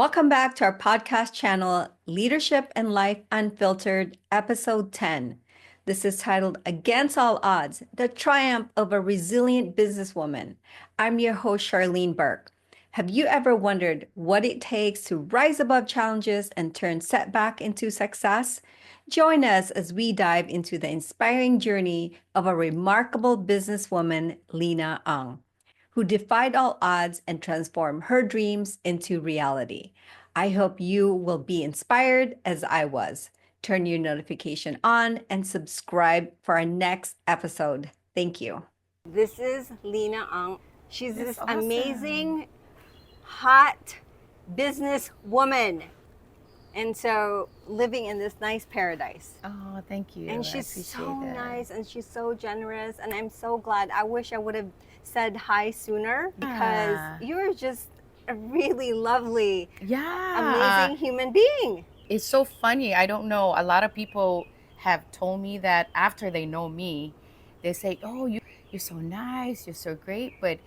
Welcome back to our podcast channel, Leadership and Life Unfiltered, episode 10. This is titled Against All Odds, the Triumph of a Resilient Businesswoman. I'm your host, Charlene Birk. Have you ever wondered what it takes to rise above challenges and turn setback into success? Join us as we dive into the inspiring journey of a remarkable businesswoman, Lena Ung, who defied all odds and transformed her dreams into reality. I hope you will be inspired as I was. Turn your notification on and subscribe for our next episode. Thank you. This is Lena Ung. She's That's this awesome. amazing, hot business woman. And so living in this nice paradise. Oh, thank you. And I she's appreciate so that. nice and she's so generous. And I'm so glad. I wish I would have said hi sooner because Yeah. you're just a really lovely, Yeah. amazing human being. It's so funny. I don't know. A lot of people have told me that after they know me, they say, "Oh, you're so nice. You're so great, but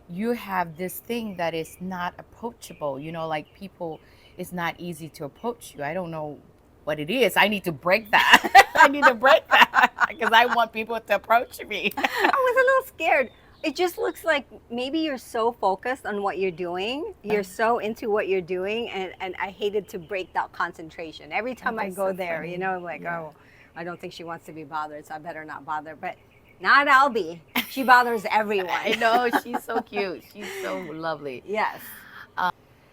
you have this thing that is not approachable. Like people, it's not easy to approach you. I don't know what it is. I need to break that. I need to break that because I want people to approach me." I was a little scared. It just looks like maybe you're so focused on what you're doing. You're so into what you're doing. And I hated to break that concentration. Every time I that's go so there, funny. you know, I'm like, Yeah. oh, I don't think she wants to be bothered, so I better not bother. But not Albie. She bothers everyone. I know, she's so cute. She's so lovely. Yes.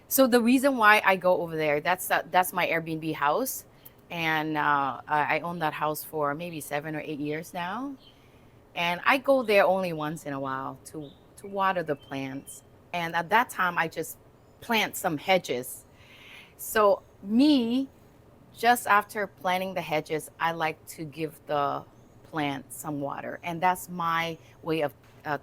So the reason why I go over there, that's my Airbnb house, and I own that house for maybe 7 or 8 years now, and I go there only once in a while to water the plants, and at that time I just plant some hedges. So me, just after planting the hedges, I like to give the plant some water, and that's my way of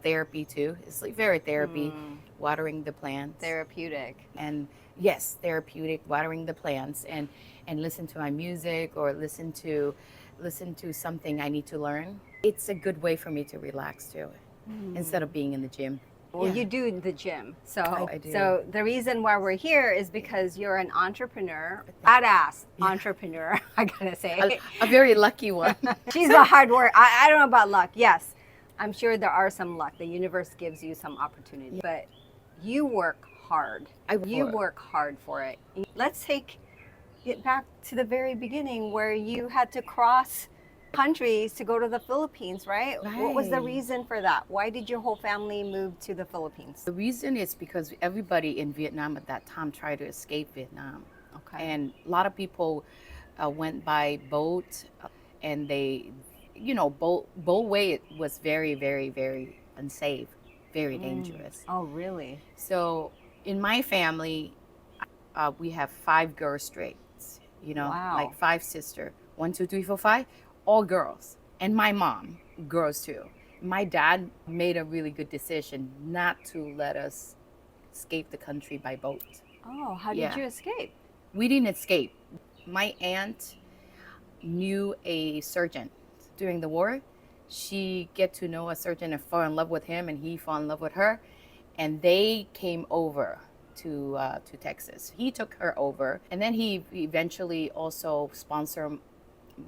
therapy too. It's like very therapy, watering the plants. Therapeutic. And yes, therapeutic, watering the plants, and listen to my music or listen to something I need to learn. It's a good way for me to relax too, instead of being in the gym. Well, Yeah. you do the gym. So, I do. so the reason why we're here is because you're an entrepreneur, badass entrepreneur, I gotta say. A very lucky one. She's a hard work. I don't know about luck. Yes, I'm sure there are some luck. The universe gives you some opportunity, but you work hard. You work hard for it. Let's take it back to the very beginning where you had to cross countries to go to the Philippines, right? What was the Right. reason for that? Why did your whole family move to the Philippines? The reason is because everybody in Vietnam at that time tried to escape Vietnam. Okay. And a lot of people went by boat, and they, boat way was very, very, very unsafe, very dangerous. Oh, really? So in my family, we have 5 girls straight, Wow. like 5 sisters, 1, 2, 3, 4, 5, all girls. And my mom, girls too. My dad made a really good decision not to let us escape the country by boat. Oh, how did Yeah. you escape? We didn't escape. My aunt knew a surgeon during the war. She get to know a surgeon and fall in love with him, and he fall in love with her, and they came over to Texas. He took her over, and then he eventually also sponsored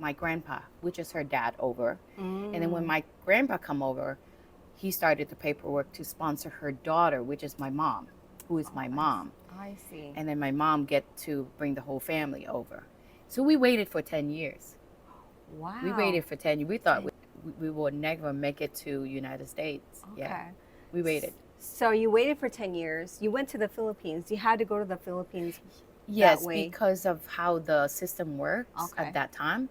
my grandpa, which is her dad, over. And then when my grandpa come over, he started the paperwork to sponsor her daughter, which is my mom, who is my mom. I see. And then my mom get to bring the whole family over. So we waited for 10 years. Wow. We waited for 10 years. We thought we would never make it to United States. Okay. Yeah, we waited. So you waited for 10 years. You went to the Philippines. You had to go to the Philippines. Yes, way. because of how the system works Okay. at that time.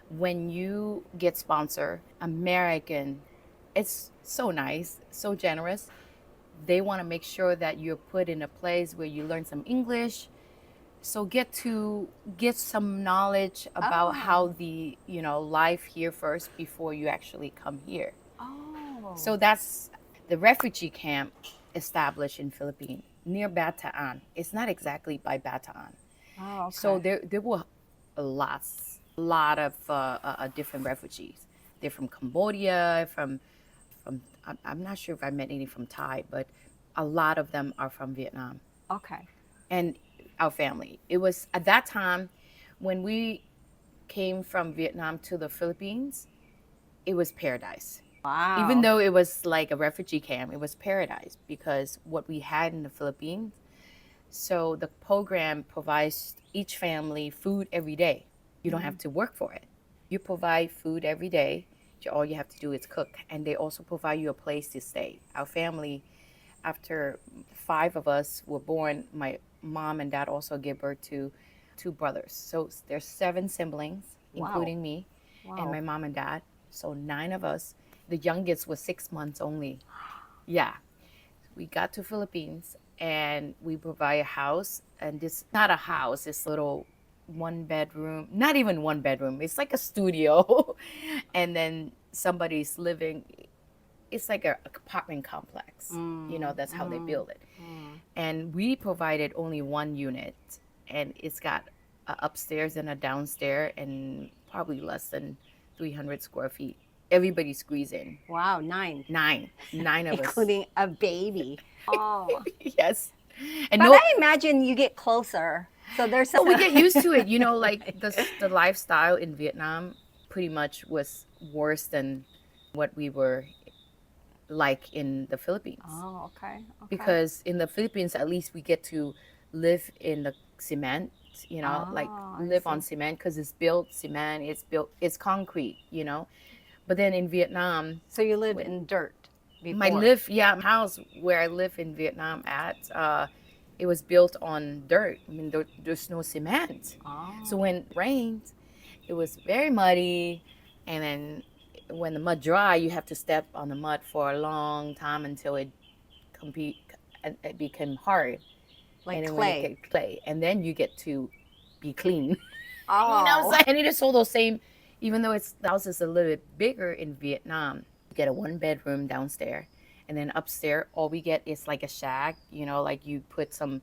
When you get sponsored, American, it's so nice, so generous. They want to make sure that you're put in a place where you learn some English. So get some knowledge about how the, life here first before you actually come here. Oh. So that's the refugee camp established in Philippines near Bataan. It's not exactly by Bataan. Oh, okay. So there were a lot of different refugees. They're from Cambodia, from I'm not sure if I met any from Thai, but a lot of them are from Vietnam. Okay. And our family. It was at that time when we came from Vietnam to the Philippines, it was paradise. Even Wow. though it was like a refugee camp, it was paradise because what we had in the Philippines. So the program provides each family food every day. You don't have to work for it. You provide food every day. All you have to do is cook. And they also provide you a place to stay. Our family, after 5 of us were born, my mom and dad also gave birth to 2 brothers. So there's 7 siblings, Wow. including me and my Wow. mom and dad. So 9 of us. The youngest was 6 months only. Yeah. We got to Philippines and we provide a house, and this not a house, it's little 1 bedroom, not even 1 bedroom, it's like a studio. And then somebody's living, it's like a apartment complex. That's how they build it. And we provided only 1 unit, and it's got a upstairs and a downstairs and probably less than 300 square feet. Everybody squeezed in. Wow. 9. Nine of us. Including a baby. Oh. Yes. And But no, I imagine you get closer. So there's some. we get used to it. Like the lifestyle in Vietnam pretty much was worse than what we were like in the Philippines. Oh, okay. Because in the Philippines, at least we get to live in the cement, like I live see. on cement because it's built cement, it's concrete, But then in Vietnam, So you lived in dirt before. my house where I live in Vietnam it was built on dirt. I mean, there's no cement. Oh. So when it rains, it was very muddy. And then when the mud dry, you have to step on the mud for a long time until it became hard. Like and then clay. When it get clay. And then you get to be clean. Oh. You know what I'm saying? And it is all the same, even though the house is a little bit bigger in Vietnam. You get a 1 bedroom downstairs. And then upstairs, all we get is like a shack, like you put some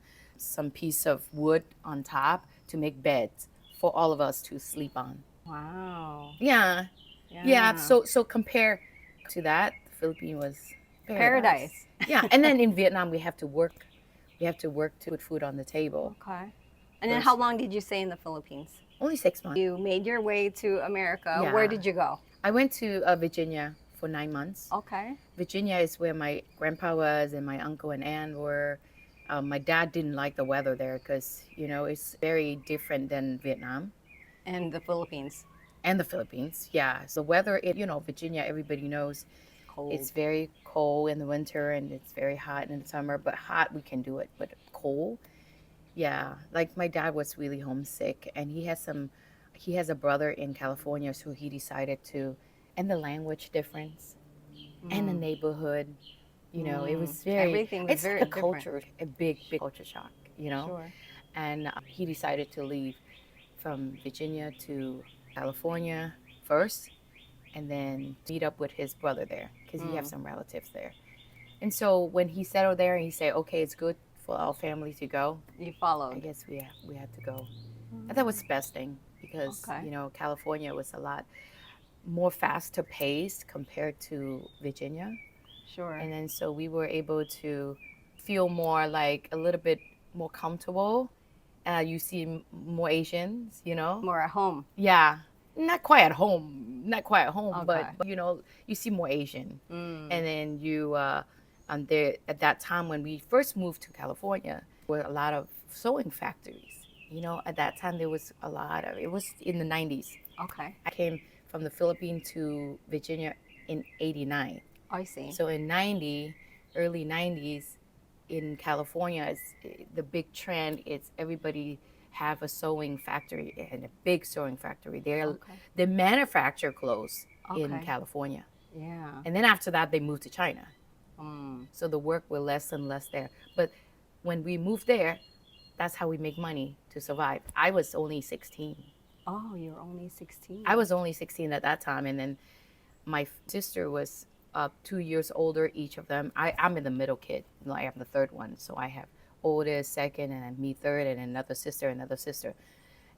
piece of wood on top to make beds for all of us to sleep on. Wow. Yeah. Yeah. So compare to that, the Philippines was paradise. Yeah. And then in Vietnam, we have to work. We have to work to put food on the table. Okay. And then how long did you stay in the Philippines? Only 6 months. You made your way to America. Yeah. Where did you go? I went to Virginia for 9 months. Okay. Virginia is where my grandpa was and my uncle and aunt were. My dad didn't like the weather there because, it's very different than Vietnam. And the Philippines. And the Philippines, yeah. So weather, Virginia, everybody knows. Cold. It's very cold in the winter and it's very hot in the summer. But hot, we can do it. But cold, yeah. Like my dad was really homesick, and he has a brother in California, so he decided to, and the language difference, and the neighborhood, it was Everything was it's very like a different. culture, a big culture shock, Sure. And he decided to leave from Virginia to California first, and then meet up with his brother there because he has some relatives there. And so when he settled there, he said, "Okay, it's good for our family to go." You I followed. guess we had to go. And that was the best thing because Okay. California was a lot more faster paced compared to Virginia. Sure. And then so we were able to feel more like a little bit more comfortable. You see more Asians, More at home. Yeah, not quite at home, Okay. but you see more Asian. And then there at that time when we first moved to California, were a lot of sewing factories. At that time there was a lot of. It was in the 90s. Okay. I came from the Philippines to Virginia in '89. I see. So in early 90s, in California, the big trend is everybody have a sewing factory and a big sewing factory. They manufacture clothes in Okay. California. Yeah. And then after that, they moved to China. Mm. So the work was less and less there. But when we moved there, that's how we make money to survive. I was only 16. Oh, you're only 16. I was only 16 at that time. And then my sister was 2 years older, each of them. I'm in the middle kid. I am the third one. So I have oldest, second, and then me third, and another sister.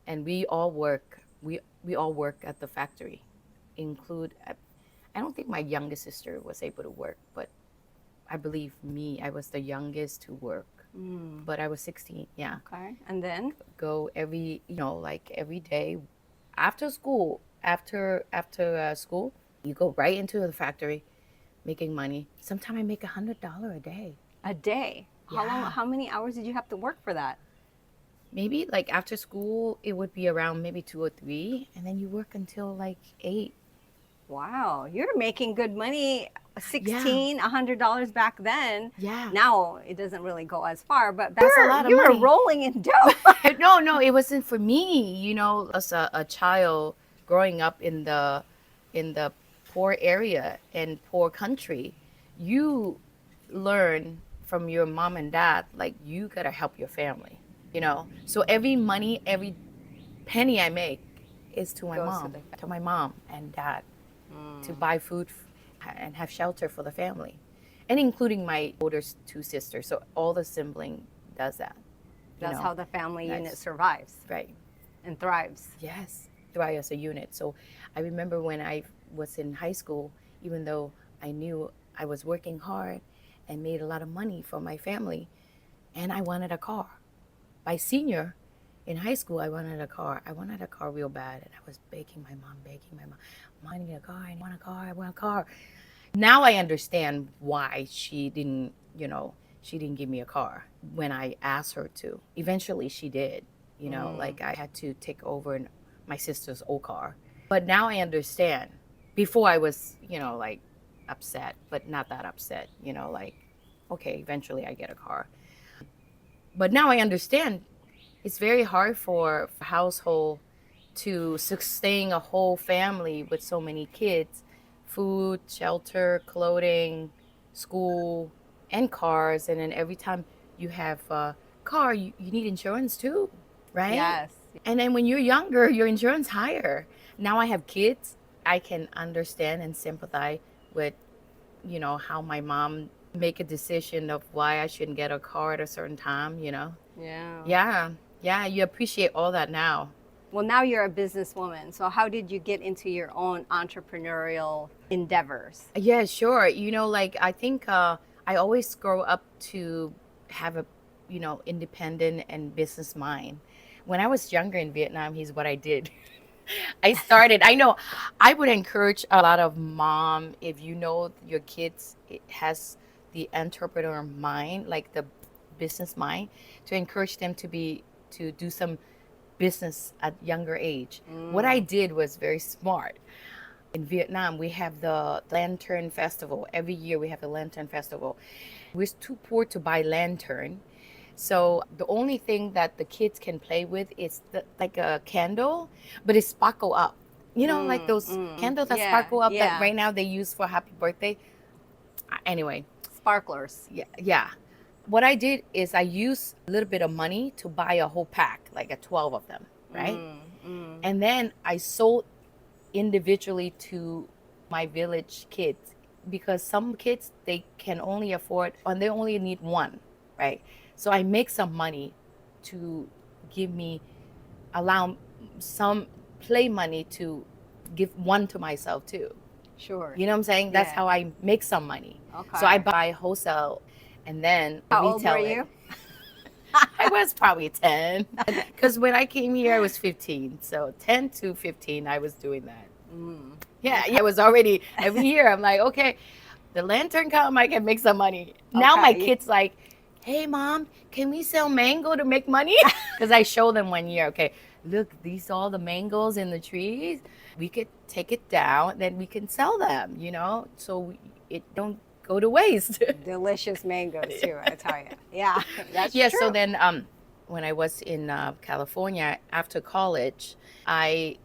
And we all work. We all work at the factory. I don't think my youngest sister was able to work, but I believe I was the youngest to work. But I was 16. Yeah. Okay. And then? Go every, like every day after school, after school, you go right into the factory making money. Sometimes I make $100 a day. A day? How long? Yeah. How many hours did you have to work for that? Maybe like after school, it would be around maybe 2 or 3, and then you work until like 8. Wow, you're making good money. Yeah. 16, $100 back then. Yeah. Now it doesn't really go as far, but That's a lot of you were money. rolling in dough. No, it wasn't for me. As a child growing up in the poor area and poor country, you learn from your mom and dad, like you gotta help your family. So every money, every penny I make is to Goes to my mom and dad, to buy food and have shelter for the family, and including my older 2 sisters. So all the sibling does that. That's how the family unit Nice. survives Right. and thrives. Yes. Thrive as a unit. So I remember when I was in high school, even though I knew I was working hard and made a lot of money for my family, and I wanted a car. By senior in high school, I wanted a car. I wanted a car real bad, and I was begging my mom, Mom, I need a car. I want a car. I want a car. Now I understand why she didn't give me a car when I asked her to. Eventually she did, like I had to take over my sister's old car. But now I understand. Before I was, like upset, but not that upset, like, okay, eventually I get a car. But now I understand it's very hard for a household to sustain a whole family with so many kids: food, shelter, clothing, school, and cars. And then every time you have a car, you need insurance too, right? Yes. And then when you're younger, your insurance higher. Now I have kids. I can understand and sympathize with, how my mom make a decision of why I shouldn't get a car at a certain time. Yeah. Yeah, you appreciate all that now. Well, now you're a businesswoman. So how did you get into your own entrepreneurial endeavors? Yeah, sure. Like I think I always grow up to have a, independent and business mind. When I was younger in Vietnam, here's what I did. I know I would encourage a lot of mom, if your kids it has the entrepreneur mind, like the business mind, to encourage them to do some business at younger age. What I did was very smart. In Vietnam, we have the Lantern Festival. Every year we have the Lantern Festival. We're too poor to buy lantern. So the only thing that the kids can play with is like a candle, but it sparkle up. Like those candles that Yeah, sparkle up yeah. that right now they use for happy birthday. Anyway, Sparklers. yeah. What I did is I used a little bit of money to buy a whole pack, like a 12 of them, right? And then I sold individually to my village kids, because some kids, they can only afford, and they only need one, right? So I make some money to allow some play money to give one to myself too. Sure. You know what I'm saying? That's Yeah. how I make some money. Okay. So I buy wholesale and then How old retail were it. you? I was probably 10, because when I came here I was 15. So 10 to 15 I was doing that. Yeah, I was already, every year I'm like, okay, the lantern come, I can make some money. Now my Okay. kids like, hey mom, can we sell mango to make money? Because I show them one year, okay, look, these are all the mangoes in the trees. We could take it down, then we can sell them, so it don't go to waste. Delicious mangoes too, I tell you. Yeah, that's Yeah, true. so then when I was in California after college, I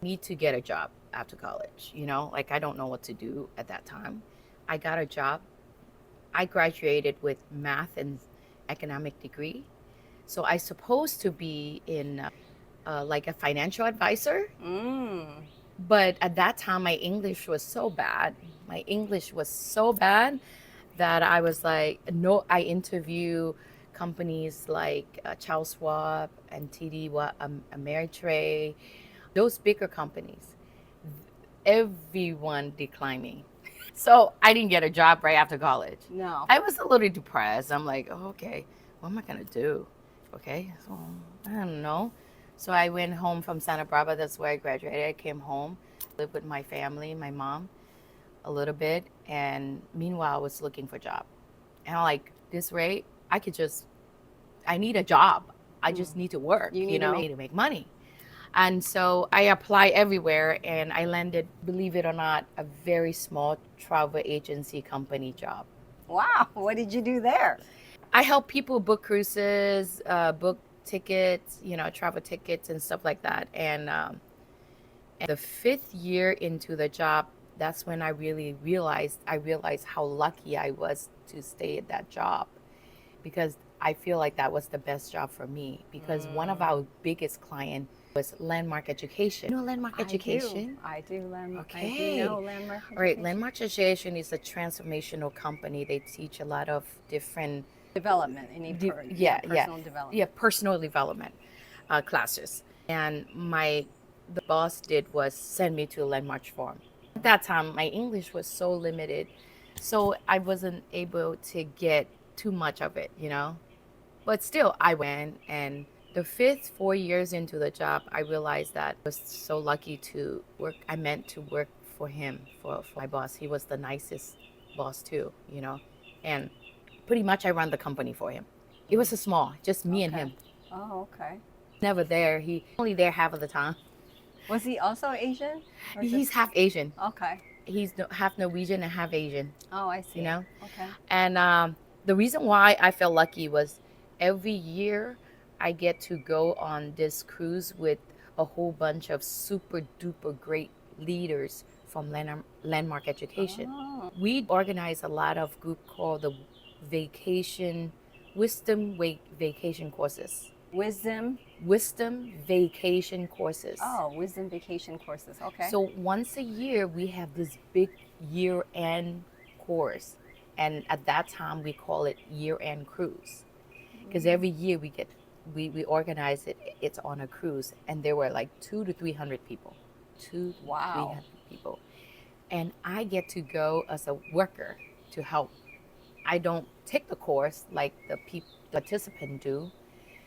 need to get a job after college, like I don't know what to do at that time. I got a job. I graduated with math and economic degree. So I supposed to be in like a financial advisor. But at that time, my English was so bad. My English was so bad that I was like, no, I interview companies like Charles Schwab and TD Ameritrade, those bigger companies. Everyone declined me. So I didn't get a job right after college. No. I was a little depressed. I'm like, oh, okay, what am I gonna do? Okay, so I don't know. So I went home from Santa Barbara. That's where I graduated. I came home, lived with my family, my mom, a little bit, and meanwhile I was looking for a job. And I'm like, this rate, I could just, I need a job. I just need to work, You need to make to make money. And so I apply everywhere, and I landed, believe it or not, a very small travel agency company job. Wow, what did you do there? I help people book cruises, book tickets, travel tickets and stuff like that. And the 5th year into the job, that's when I really realized how lucky I was to stay at that job, because I feel like that was the best job for me, because one of our biggest client was Landmark Education. You know Landmark Education? I do landmark. I Okay. do know landmark All right, education. Landmark Education is a transformational company. They teach a lot of different Development. You need personal development. yeah, personal development classes. And the boss did was send me to a Landmark Forum. At that time, my English was so limited, so I wasn't able to get too much of it, But still, I went, and the 4 years into the job, I realized that I was so lucky to work. I meant to work for him, for my boss. He was the nicest boss too, and pretty much I run the company for him. It was a small, just me and him. Oh, okay. Never there. He only there half of the time. Was he also Asian? Or He's half Asian. Okay. He's half Norwegian and half Asian. Oh, I see. Okay. And the reason why I felt lucky was every year I get to go on this cruise with a whole bunch of super duper great leaders from Landmark Education. Oh. We organize a lot of group called the Wisdom Vacation Courses. Wisdom Vacation Courses. Oh, wisdom vacation courses. Okay. So once a year we have this big year-end course, and at that time we call it year-end cruise, because every year we organize it. It's on a cruise, and there were like 200 to 300 people. Wow. 300 people, and I get to go as a worker to help. I don't take the course like the participant do.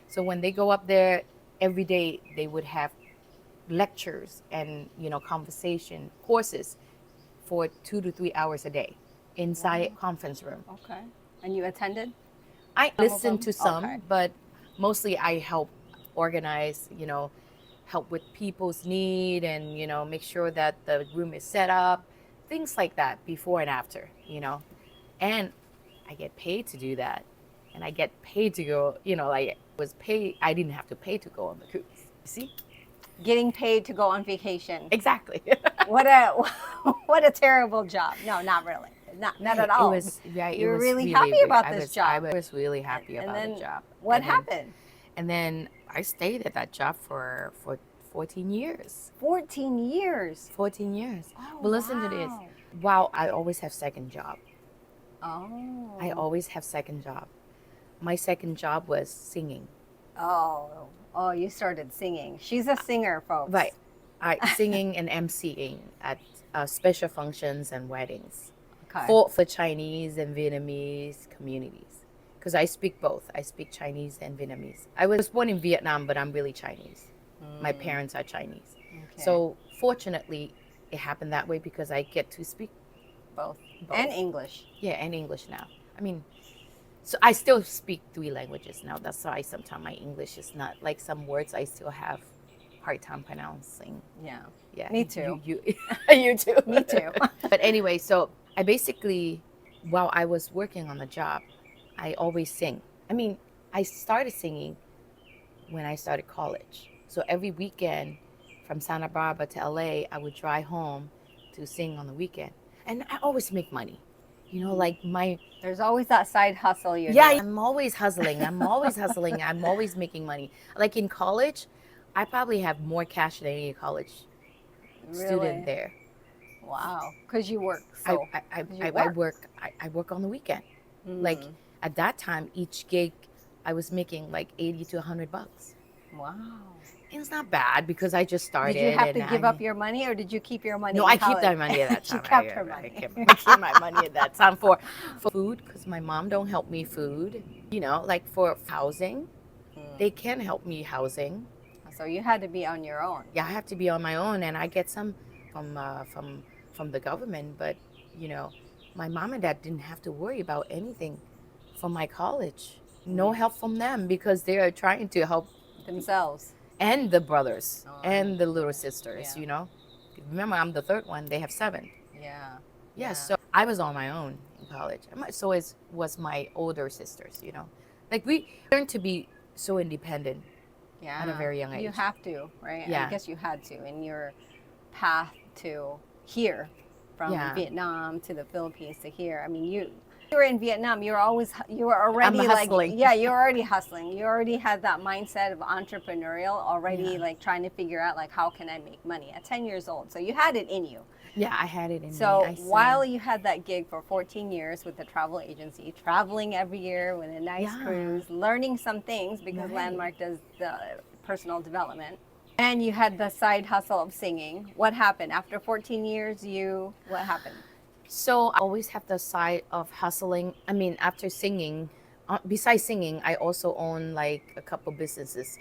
So when they go up there, every day they would have lectures and conversation courses for 2 to 3 hours a day inside a conference room. Okay. And you attended? I listened to some, Okay. but mostly I help organize, help with people's need, and make sure that the room is set up, things like that, before and after, and I get paid to do that. And I get paid to go, I didn't have to pay to go on the cruise. You see? Getting paid to go on vacation. Exactly. What a terrible job. No, not really. Not at all. It was, You were really happy about this job. I was really happy And about then the job. What happened? And then I stayed at that job for 14 years. 14 years. 14 years. Oh, But listen to this. wow. Wow, I always have second job. Oh. I always have second job. My second job was singing. Oh, you started singing. She's a singer, folks. Right. Singing and emceeing at special functions and weddings. Okay. For Chinese and Vietnamese communities. Because I speak both. I speak Chinese and Vietnamese. I was born in Vietnam, but I'm really Chinese. My parents are Chinese. Okay. So fortunately, it happened that way because I get to speak both. both. And English. Yeah, and English now. I mean, so I still speak 3 languages now. That's why sometimes my English is not, like some words I still have hard time pronouncing. Yeah. Yeah. Me too. You too. Me too. But anyway, so I basically, while I was working on the job, I always sing. I mean, I started singing when I started college. So every weekend from Santa Barbara to LA, I would drive home to sing on the weekend. And I always make money. There's always that side hustle you're Yeah, doing. I'm always hustling. I'm always making money. Like in college, I probably have more cash than any college student there. Wow. Because you work. I work on the weekend. Like at that time, each gig, I was making like $80 to $100. Wow. It's not bad because I just started. Did you have to and give I, up your money, or did you keep your money No, in I keep college? that money at that She time. kept her I money. keep my money at that time for food because my mom don't help me food. Like for housing, they can help me housing. So you had to be on your own. Yeah, I have to be on my own, and I get some from the government. But you know, my mom and dad didn't have to worry about anything from my college. No help from them because they are trying to help Themselves. and the brothers Oh, and the little sisters. yeah. Remember, I'm the third one. They have 7. Yeah. Yeah, so I was on my own in college. So was my older sisters. Like we learned to be so independent Yeah. at a very young age. You have to, right? Yeah. I guess you had to in your path to here, from Yeah. Vietnam to the Philippines to here. I mean, you were in Vietnam. You were already I'm hustling. yeah, you're already hustling. You already had that mindset of entrepreneurial already, Yeah. like trying to figure out like how can I make money at 10 years old. So you had it in you. Yeah, I had it in So me. while you had that gig for 14 years with the travel agency, traveling every year with a nice Yeah. cruise, learning some things because Right. Landmark does the personal development, and you had the side hustle of singing. What happened after 14 years? What happened? So I always have the side of hustling. I mean, after singing, besides singing, I also own like a couple businesses.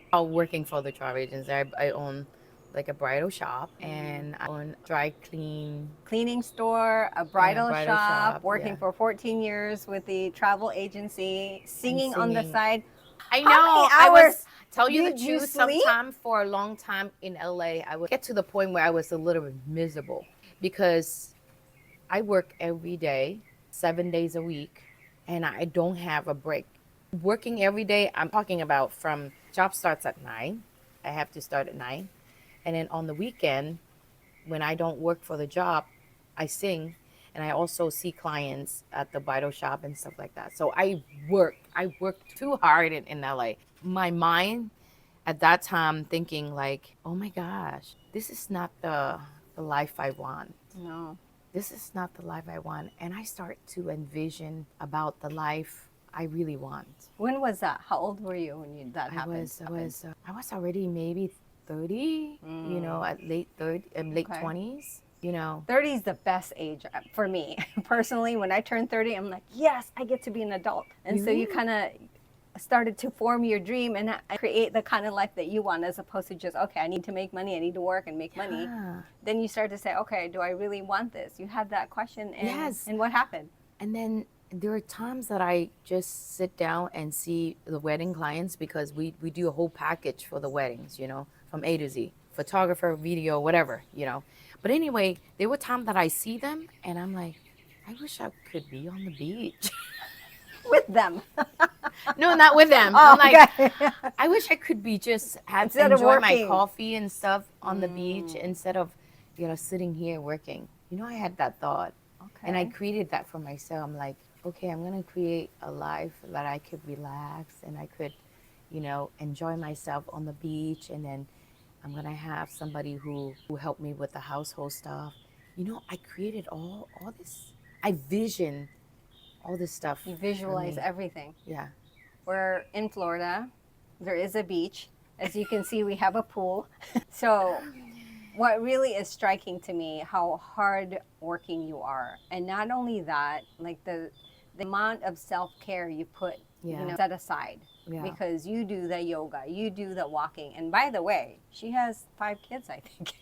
While working for the travel agency, I own like a bridal shop and I own dry Cleaning store, a bridal, bridal shop, working yeah. for 14 years with the travel agency, singing on the singing. side. I How know. many hours Tell you the did you truth, sleep? sometime for a long time in LA, I would get to the point where I was a little bit miserable because I work every day, 7 days a week, and I don't have a break. Working every day, I'm talking about from job starts at 9. I have to start at 9. And then on the weekend, when I don't work for the job, I sing and I also see clients at the bridal shop and stuff like that. So I work too hard in LA. My mind at that time thinking like, oh my gosh, this is not the life I want. No. This is not the life I want. And I start to envision about the life I really want. When was that? How old were you when that happened? I was already maybe 30, at late 30, late Okay. 20s, 30 is the best age for me personally. When I turned 30, I'm like, yes, I get to be an adult. And so you kind of started to form your dream and create the kind of life that you want, as opposed to just, okay, I need to make money, I need to work and make money. Then you start to say, okay, do I really want this? You had that question, and Yes. and what happened? And then there are times that I just sit down and see the wedding clients because we do a whole package for the weddings, from A to Z, photographer, video, whatever. But anyway, there were times that I see them and I'm like, I wish I could be on the beach. With them. No, not with them. Oh, I'm like, okay. I wish I could be just Instead of enjoy my working. coffee and stuff on the beach instead of, sitting here working. I had that thought. Okay. And I created that for myself. I'm like, okay, I'm going to create a life that I could relax and I could, enjoy myself on the beach. And then I'm going to have somebody who helped me with the household stuff. I created all this. I visioned all this stuff. You for visualize me. everything. Yeah. We're in Florida. There is a beach. As you can see, we have a pool. So what really is striking to me, how hard working you are. And not only that, like the amount of self-care you put, set aside. Yeah. Because you do the yoga, you do the walking. And by the way, she has 5 kids, I think.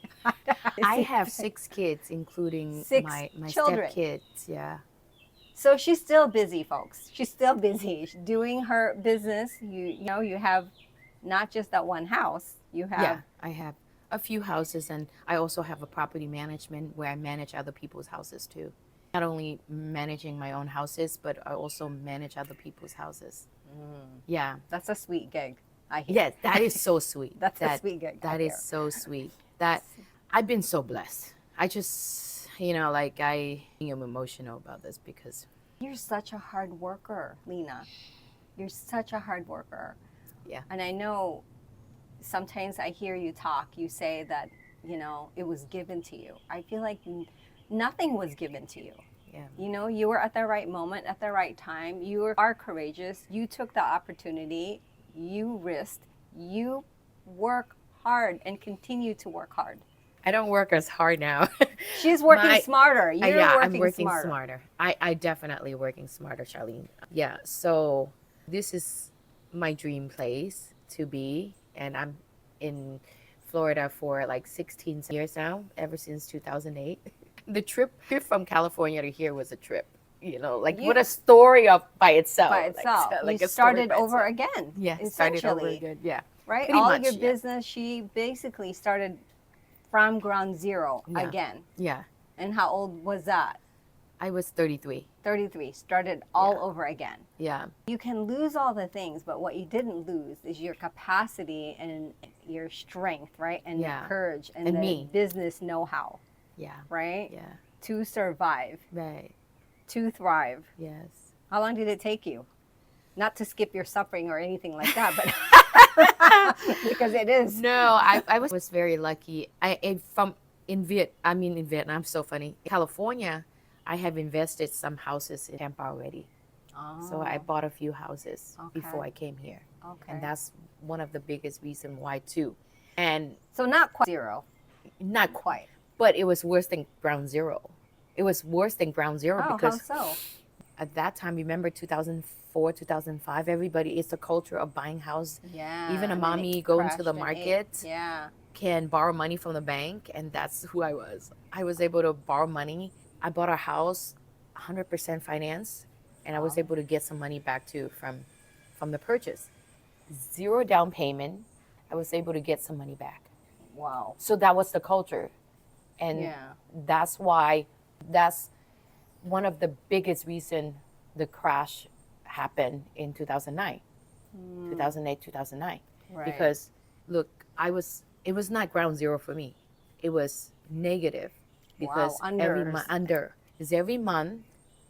I have 6 kids, including 6 my children. stepkids. Yeah. So she's still busy, folks. She's still busy. She's doing her business. You have not just that one house. You have. Yeah, I have a few houses, and I also have a property management where I manage other people's houses too. Not only managing my own houses, but I also manage other people's houses. Yeah. That's a sweet gig. I hear. Yes, that is so sweet. That's a sweet gig. That is so sweet. That I've been so blessed. I just, I am emotional about this because You're such a hard worker, Lena. You're such a hard worker. Yeah. And I know sometimes I hear you talk, you say that, it was given to you. I feel like nothing was given to you. Yeah. You were at the right moment, at the right time. You are courageous. You took the opportunity. You risked. You work hard and continue to work hard. I don't work as hard now. She's working smarter. You're Yeah, I'm working working smarter. smarter. I definitely working smarter, Charlene. Yeah, so this is my dream place to be, and I'm in Florida for like 16 years now, ever since 2008. The trip from California to here was a trip. Like what a story of by itself. By itself. Like you a story started by over itself. again. Yeah, started over essentially. again. Yeah. Right? Pretty All much, your yeah. business, she basically started from ground zero Yeah. again. Yeah. And how old was that? I was 33. 33. Started all over again. Yeah. You can lose all the things, but what you didn't lose is your capacity and your strength, right? And your courage and the business know-how. Yeah. Right? Yeah. To survive. Right. To thrive. Yes. How long did it take you? Not to skip your suffering or anything like that, but because it is. No, I was very lucky. In Vietnam, so funny. California, I have invested some houses in Tampa already. Oh. So I bought a few houses before I came here. Okay. And that's one of the biggest reason why too. And so not quite zero. Not quite. But it was worse than ground zero. It was worse than ground zero because how so? At that time, remember 2004, 2005, it's the culture of buying house. Yeah. Even a mommy going to the market can borrow money from the bank, and that's who I was. I was able to borrow money. I bought a house 100% finance, and I was able to get some money back too from the purchase. 0 down payment. I was able to get some money back. Wow. So that was the culture. And that's why, that's one of the biggest reason the crash happened in 2009, 2008, 2009. Right. Because look, it was not ground zero for me. It was negative because every month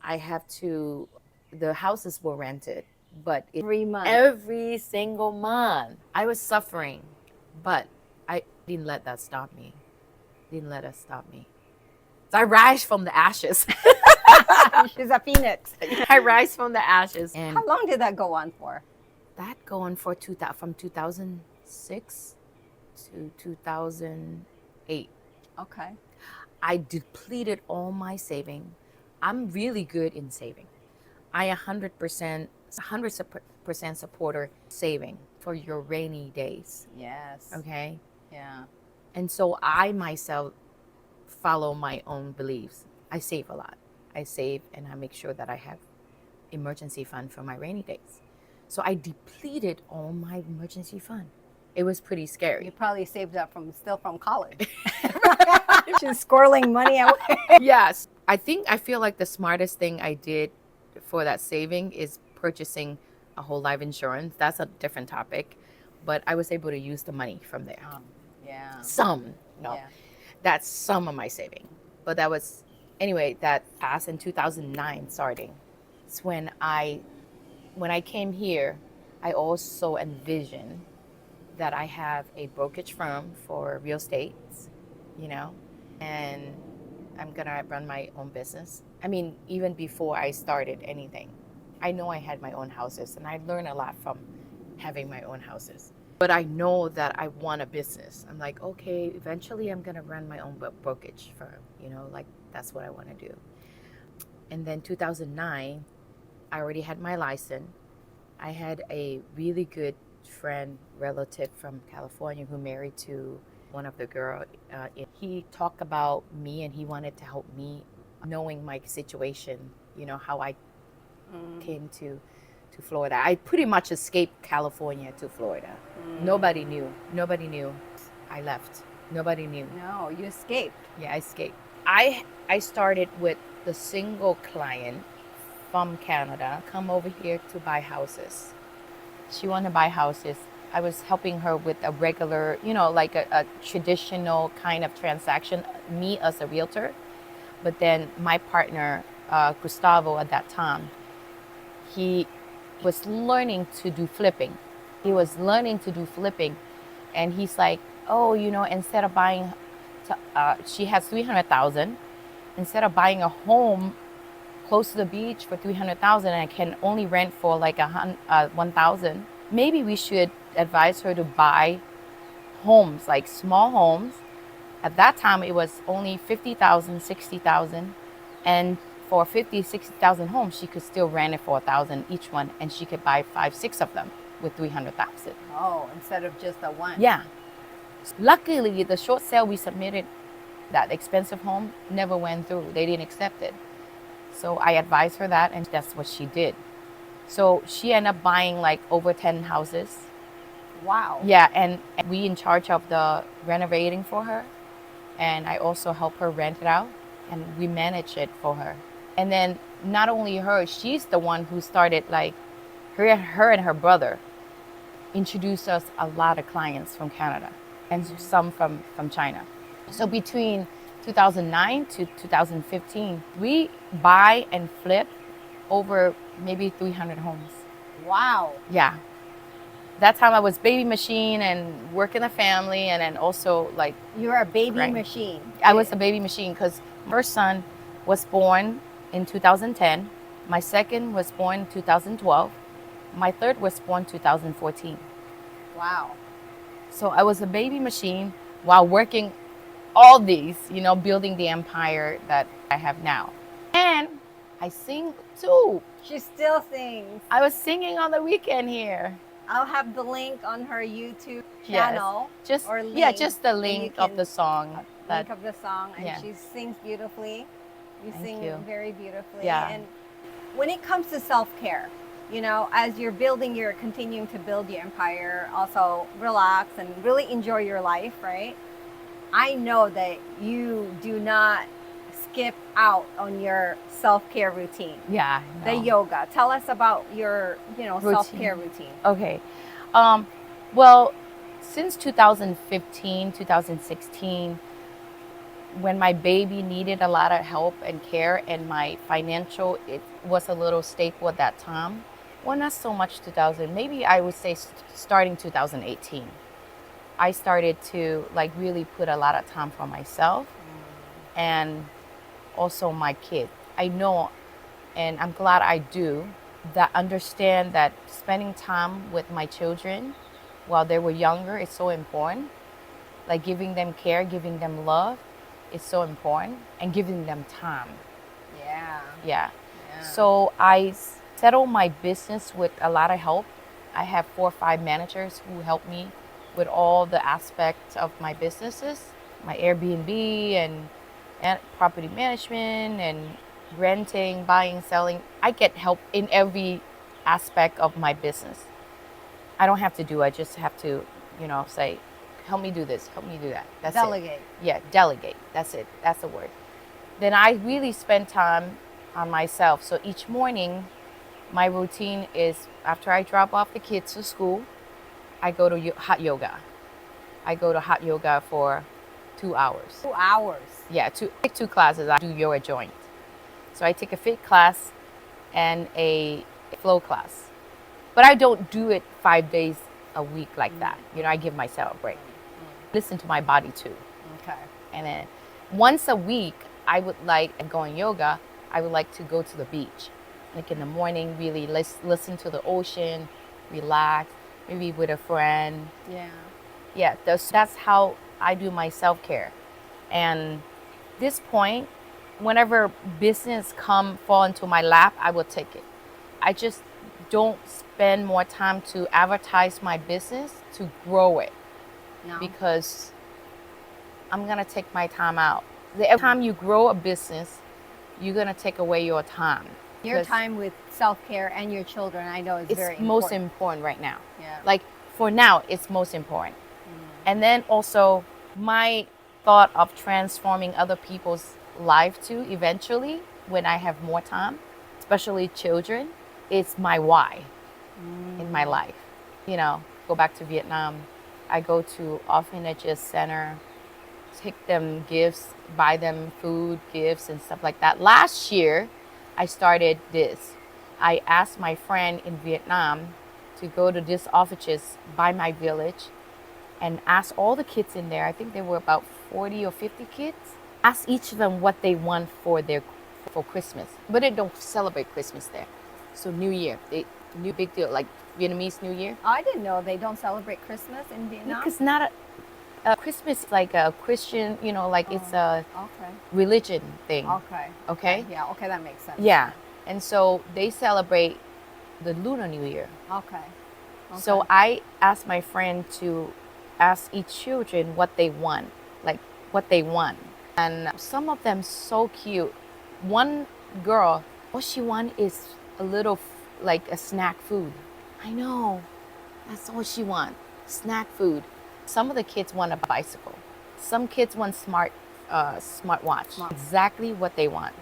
I have to, the houses were rented, but every single month I was suffering, but I didn't let that stop me. So I rise from the ashes. She's a phoenix. I rise from the ashes. And how long did that go on for? That go on for from 2006 to 2008. Okay. I depleted all my saving. I'm really good in saving. I 100% supporter saving for your rainy days. Yes. Okay? Yeah. And so I myself follow my own beliefs. I save a lot. I save and I make sure that I have emergency fund for my rainy days. So I depleted all my emergency fund. It was pretty scary. You probably saved up still from college. She's squirreling money away. Yes. I feel like the smartest thing I did for that saving is purchasing a whole life insurance. That's a different topic. But I was able to use the money from there. That's some of my saving. But that passed in 2009 starting. It's when I came here, I also envisioned that I have a brokerage firm for real estate, and I'm gonna run my own business. I mean, even before I started anything, I know I had my own houses, and I learned a lot from having my own houses. But I know that I want a business. I'm like, okay, eventually I'm gonna run my own brokerage firm, like that's what I want to do. And then 2009, I already had my license. I had a really good relative from California who married to one of the girls. He talked about me and he wanted to help me, knowing my situation, how I came to Florida. I pretty much escaped California to Florida. Nobody knew. I left. Nobody knew. No, you escaped. Yeah, I escaped. I started with the single client from Canada, come over here to buy houses. She wanted to buy houses. I was helping her with a regular, like a traditional kind of transaction, me as a realtor. But then my partner, Gustavo, at that time, he was learning to do flipping. And he's like, oh, instead of buying, she has $300,000. Instead of buying a home close to the beach for $300,000 and I can only rent for like $1,000, maybe we should advised her to buy homes, like small homes. At that time, it was only 50,000, 60,000, and for 50, 60,000 homes, she could still rent it for 1,000 each one, and she could buy 5, 6 of them with 300,000. Oh, instead of just the one. Yeah. Luckily, the short sale we submitted, that expensive home, never went through. They didn't accept it. So I advised her that, and that's what she did. So she ended up buying like over 10 houses. Wow. Yeah, and we in charge of the renovating for her. And I also help her rent it out, and we manage it for her. And then not only her, she's the one who started, like, her and her brother introduced us a lot of clients from Canada and some from China. So between 2009 to 2015, we buy and flip over maybe 300 homes. Wow. Yeah. That time I was baby machine and working the family, and then also like You're a baby Right. machine. I was a baby machine because my first son was born in 2010. My second was born in 2012. My third was born 2014. Wow. So I was a baby machine while working all these, building the empire that I have now. And I sing too. She still sings. I was singing on the weekend here. I'll have the link on her YouTube Yes. channel. Just or link, just the and you link of can the song. link of the song, and Yeah. she sings beautifully. You Thank sing you. very beautifully. Yeah. And when it comes to self-care, as you're continuing to build your empire, also relax and really enjoy your life, right? I know that you do not skip out on your self-care routine. Yeah. The no. yoga. Tell us about your, self-care routine. Okay. Well, since 2015, 2016, when my baby needed a lot of help and care, and my financial, it was a little stable at that time. Well, not so much 2000, maybe I would say starting 2018. I started to like really put a lot of time for myself and also my kid. I know, and I'm glad I do, that understand that spending time with my children while they were younger is so important. Like giving them care, giving them love is so important, and giving them time. Yeah. Yeah. Yeah. So I settled my business with a lot of help. I have 4 or 5 managers who help me with all the aspects of my businesses, my Airbnb and property management and renting, buying, selling. I get help in every aspect of my business. I don't have to do, I just have to, say, help me do this, help me do that. That's Delegate. it. Yeah, delegate. That's it. That's the word. Then I really spend time on myself. So each morning, my routine is after I drop off the kids to school, I go to hot yoga. I go to hot yoga for 2 hours. 2 hours. Yeah, take 2 classes. I do yoga joint. So I take a fit class and a flow class. But I don't do it 5 days a week like that. I give myself a break. Listen to my body too. Okay. And then once a week, I would like going yoga. I would like to go to the beach, like in the morning. Really listen to the ocean, relax, maybe with a friend. Yeah. Yeah, that's how I do my self-care. And this point, whenever business fall into my lap, I will take it. I just don't spend more time to advertise my business to grow it. No. Because I'm gonna take my time out. Every time you grow a business, you're gonna take away your time. Your time with self-care and your children, I know, is very It's most important. important right now. Yeah. Like for now, it's most important. And then also my thought of transforming other people's life too, eventually, when I have more time, especially children, it's my why in my life. Go back to Vietnam. I go to orphanages center, take them gifts, buy them food, gifts, and stuff like that. Last year, I started this. I asked my friend in Vietnam to go to this orphanages by my village and ask all the kids in there. I think there were about 40 or 50 kids. Ask each of them what they want for Christmas. But they don't celebrate Christmas there. So New Year, new big deal, like Vietnamese New Year. I didn't know they don't celebrate Christmas in Vietnam. Because not a Christmas is like a Christian, like it's a Okay. religion thing. Okay. Okay? Yeah. Okay, that makes sense. Yeah. And so they celebrate the Lunar New Year. Okay. So I asked my friend to ask each children what they want, like what they want. And some of them so cute. One girl, all she want is a little like a snack food. I know. That's all she want. Snack food. Some of the kids want a bicycle. Some kids want smartwatch. Exactly what they want.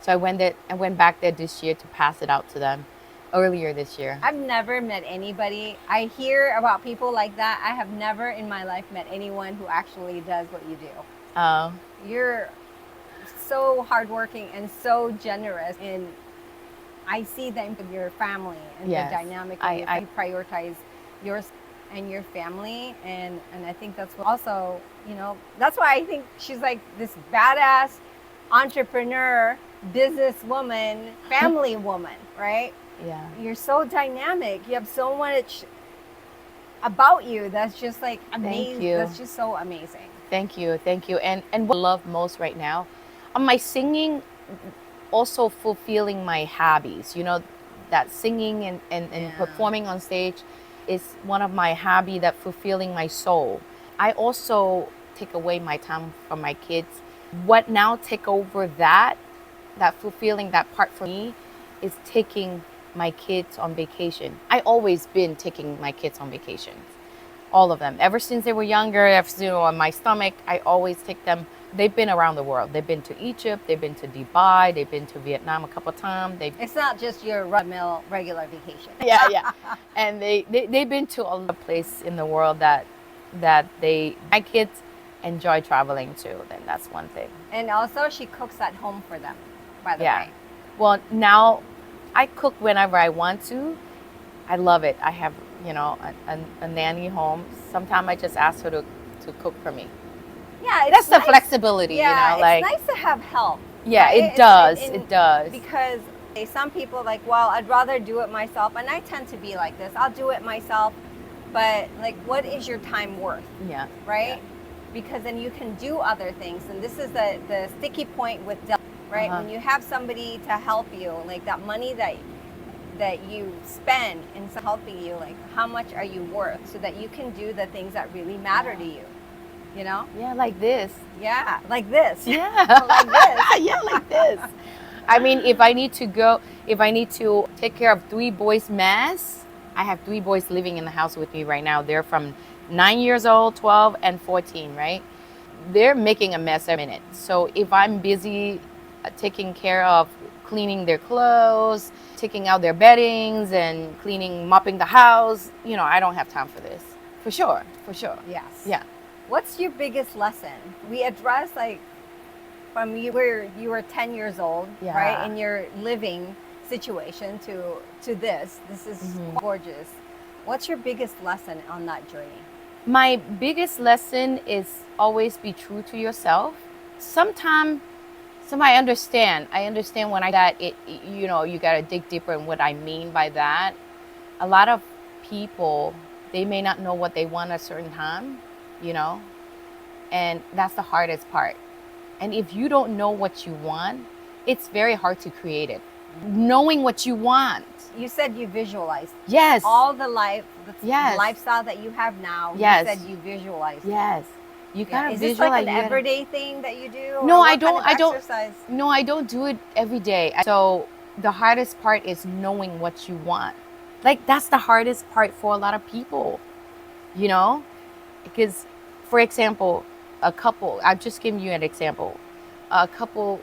So I went back there this year to pass it out to them. Earlier this year. I've never met anybody. I hear about people like that. I have never in my life met anyone who actually does what you do. You're so hardworking and so generous, and I see that in your family and Yes. the dynamic. You prioritize yours and your family, and I think that's what also, that's why I think she's like this badass entrepreneur, businesswoman, family woman, right? Yeah. You're so dynamic. You have so much about you that's just like amazing. Thank you. That's just so amazing. Thank you. And what I love most right now, my singing, also fulfilling my hobbies. That singing and performing on stage is one of my hobby that fulfilling my soul. I also take away my time from my kids. What now take over that fulfilling that part for me is taking my kids on vacation. I always been taking my kids on vacations, all of them. Ever since they were younger, on my stomach, I always take them. They've been around the world. They've been to Egypt, they've been to Dubai, they've been to Vietnam a couple of times. It's not just your run-of-the-mill regular vacation. Yeah. And they've been to all the places in the world that my kids enjoy traveling to. Then that's one thing. And also she cooks at home for them, by the way. Well, now I cook whenever I want to. I love it. I have, a nanny home. Sometimes I just ask her to cook for me. Yeah, that's the flexibility, it's nice to have help. Yeah, right? it does. It does. Because some people well, I'd rather do it myself, and I tend to be like this. I'll do it myself, but what is your time worth? Yeah. Right? Yeah. Because then you can do other things, and this is the sticky point with right? When you have somebody to help you, that money that you spend in helping you, how much are you worth, so that you can do the things that really matter to you, Yeah, like this. Yeah, like this. Yeah. Like this. Yeah, like this. I mean, if I need to take care of 3 boys' mess, I have 3 boys living in the house with me right now. They're from 9 years old, 12, and 14, right? They're making a mess every minute. So if I'm busy taking care of cleaning their clothes, taking out their beddings, and mopping the house, I don't have time for this. For sure. Yes. Yeah. What's your biggest lesson? We addressed from where you were 10 years old, right? In your living situation to this. This is gorgeous. What's your biggest lesson on that journey? My biggest lesson is always be true to yourself. Sometimes I understand when you got to dig deeper in what I mean by that. A lot of people, they may not know what they want at a certain time, and that's the hardest part. And if you don't know what you want, it's very hard to create it. Knowing what you want. You said you visualized. Yes. All the lifestyle that you have now. Yes. You said you visualized. Yes. You gotta Is this visualize. an everyday thing that you do? No, or I what don't. kind of I exercise? don't. No, I don't do it every day. So the hardest part is knowing what you want. That's the hardest part for a lot of people. Because, for example, a couple. I've just given you an example. A couple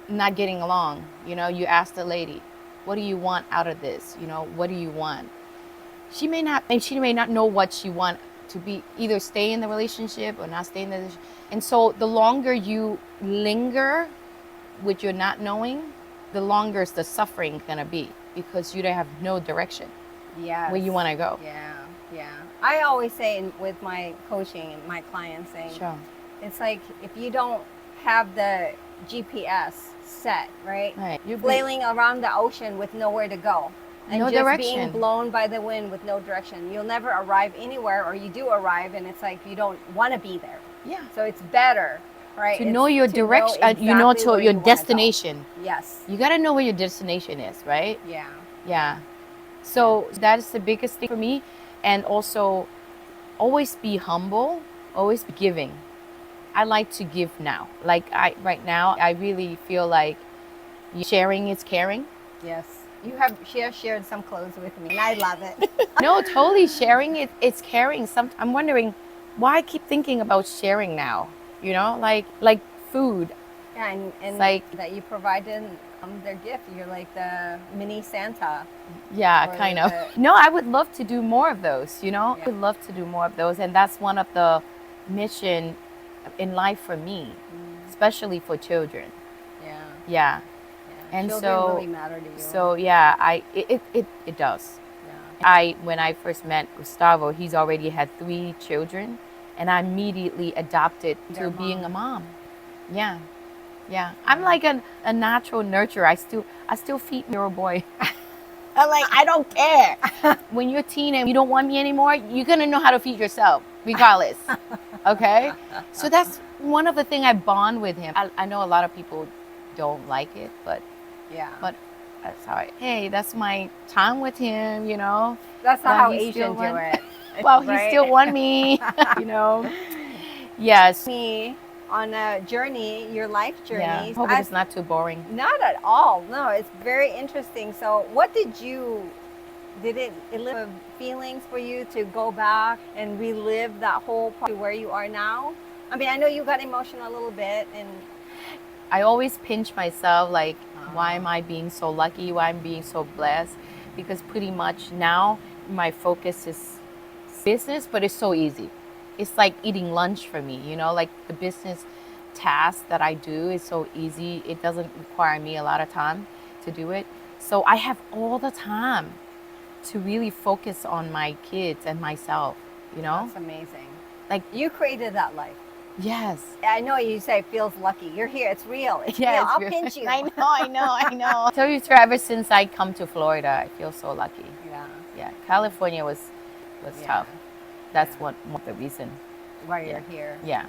not getting along. You ask the lady, "What do you want out of this? What do you want?" She may not know what she wants to be, either stay in the relationship or not stay in the relationship. And so the longer you linger with your not knowing, the longer the suffering gonna be, because you don't have no direction where you want to go. Yeah. I always say with my coaching and my clients, Sure. it's if you don't have the GPS set, right? Right. You're Flailing around the ocean with nowhere to go. And No just direction. being blown by the wind with no direction. You'll never arrive anywhere, or you do arrive and it's like you don't want to be there. Yeah. So it's better, right? To know your direction, you know, to your destination. Yes. You got to know where your destination is, right? Yeah. Yeah. So that is the biggest thing for me. And also, always be humble, always be giving. I like to give now. Like right now, I really feel like sharing is caring. Yes. She has shared some clothes with me, and I love it. No, totally sharing it's caring. I'm wondering why I keep thinking about sharing now. You know, like food. Yeah, and like that you provided their gift. You're like the mini Santa. Yeah, kind of. No, I would love to do more of those, you know? Yeah. I would love to do more of those. And that's one of the mission in life for me, especially for children. Yeah. Yeah. And children really matter to you. So yeah, it does. Yeah. When I first met Gustavo, he's already had 3 children, and I immediately adopted to being a mom. Yeah. Yeah. I'm like a natural nurturer. I still feed your boy. I'm like, I don't care. When you're a teen and you don't want me anymore, you're going to know how to feed yourself, regardless. Okay? So that's one of the things I bond with him. I know a lot of people don't like it, but that's how that's my time with him, you know? That's not how Asians do it. Well, he still won me, you know? Yes. Me on a journey, your life journey. Yeah. I hope it's not too boring. Not at all. No, it's very interesting. So what did it elicit feelings for you to go back and relive that whole part to where you are now? I mean, I know you got emotional a little bit, and I always pinch myself like, why am I being so lucky? Why I'm being so blessed? Because pretty much now my focus is business, but it's so easy. It's like eating lunch for me, you know, like the business task that I do is so easy. It doesn't require me a lot of time to do it. So I have all the time to really focus on my kids and myself, you know? That's amazing. Like you created that life. Yes. I know you say it feels lucky. You're here. It's real. It's real. I'll pinch you. I know. Tell you, ever since I come to Florida, I feel so lucky. Yeah. California was tough. That's one of the reason why you're here. Yeah.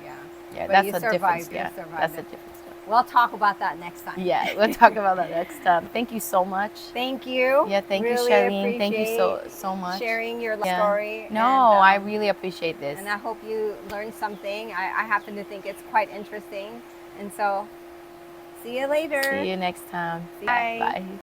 But that's you a difference. Yeah, that's a difference. We'll talk about that next time. Yeah, we'll talk about that next time. Thank you so much. Thank you. Yeah, thank you, Charlene. Thank you so much. Sharing your story. No, I really appreciate this. And I hope you learned something. I happen to think it's quite interesting. And so, see you later. See you next time. Bye. Bye.